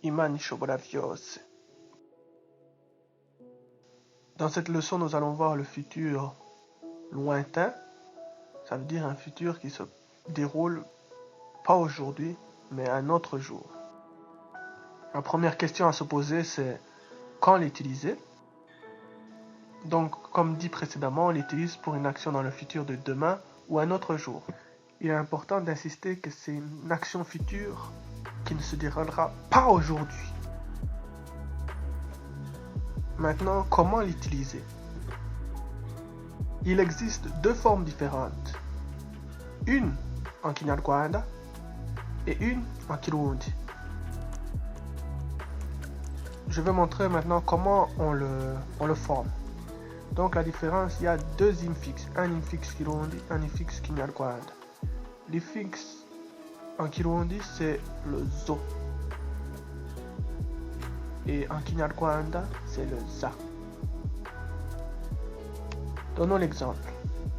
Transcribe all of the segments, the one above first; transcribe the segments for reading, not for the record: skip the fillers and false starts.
Imani ishobora ryose. Dans cette leçon, nous allons voir le futur lointain. Ça veut dire un futur qui se déroule pas aujourd'hui, mais un autre jour. La première question à se poser, c'est quand l'utiliser? Donc, comme dit précédemment, on l'utilise pour une action dans le futur de demain ou un autre jour. Il est important d'insister que c'est une action future qui ne se déroulera pas aujourd'hui. Maintenant, comment l'utiliser? Il existe deux formes différentes. Une en Kinyarwanda et une en Kirundi. Je vais montrer maintenant comment on le forme. Donc la différence, il y a deux infixes, un infixe Kirundi, un infixe Kinyarwanda. L'infixe en Kirundi, c'est le zo. Et en Kinyarwanda, c'est le za. Donnons l'exemple.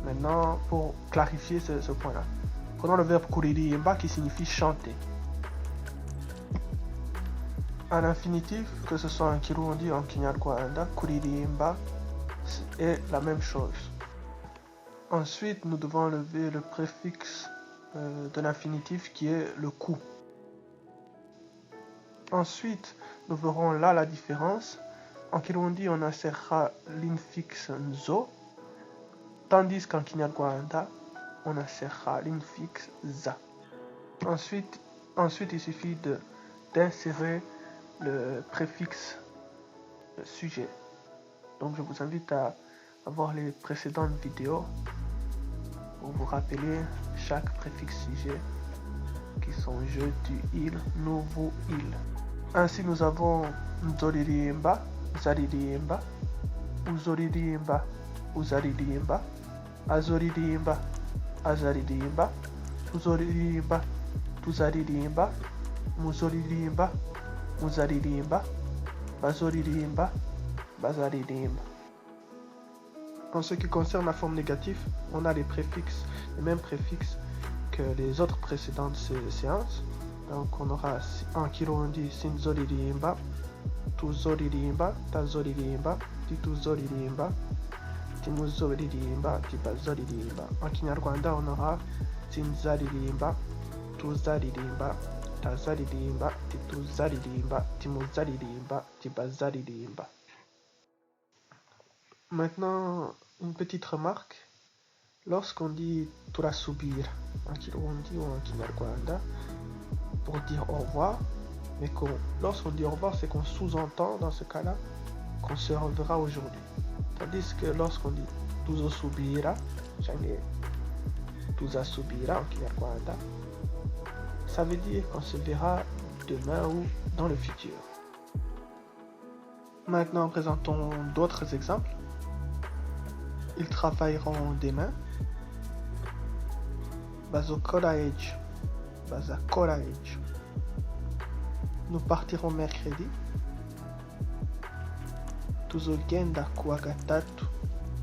Maintenant, pour clarifier ce point-là. Prenons le verbe kuririmba qui signifie chanter. En infinitif, que ce soit en Kirundi ou en Kinyarwanda, kuririmba est la même chose. Ensuite, nous devons enlever le préfixe de l'infinitif qui est le ku. Ensuite, nous verrons là la différence. En Kirundi, on insérera l'infixe nzo, tandis qu'en Kinyarwanda, on insérera l'infixe za. Ensuite, il suffit d'insérer le préfixe sujet. Donc, je vous invite à voir les précédentes vidéos pour vous rappeler chaque préfixe sujet qui sont je, tu, il, nous, vous, il. Ainsi, nous avons nzoririmba, zaririmba, uzoririmba, uzaririmba, azoririmba, azaririmba, tuzoririmba, tuzaririmba, muzoririmba, muzaririmba, bazoririmba, bazaririmba. En ce qui concerne la forme négative, on a les mêmes préfixes que les autres précédentes séances. Donc on aura en Kirundi sinzoririmba, tuzoririmba, tazoririmba, tituzoririmba, timuzoririmba, tibazoririmba. En Kinyarwanda, on aura sinzaririmba, tuzaririmba, tazaririmba, tituzaririmba, timuzaririmba, tibazaririmba. Maintenant, une petite remarque. Lorsqu'on dit turasubir en Kirundi ou en Kinyarwanda pour dire au revoir, mais lorsqu'on dit au revoir, c'est qu'on sous-entend dans ce cas-là qu'on se reverra aujourd'hui. Tandis que lorsqu'on dit tuzosubira, tuzasubira en Kinyarwanda, ça veut dire qu'on se verra demain ou dans le futur. Maintenant, présentons d'autres exemples. Ils travailleront demain. Bazokora ejo. Bazakora ejo. Nous partirons mercredi. Tuzogenda kuwa gatatu.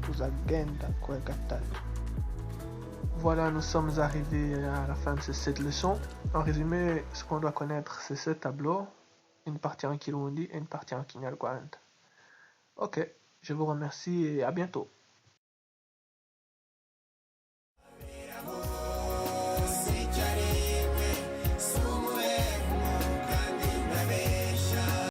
Tuzagenda kuwa gatatu. Voilà, nous sommes arrivés à la fin de cette leçon. En résumé, ce qu'on doit connaître, c'est ce tableau. Une partie en Kirundi et une partie en Kinyarwanda. Ok, je vous remercie et à bientôt.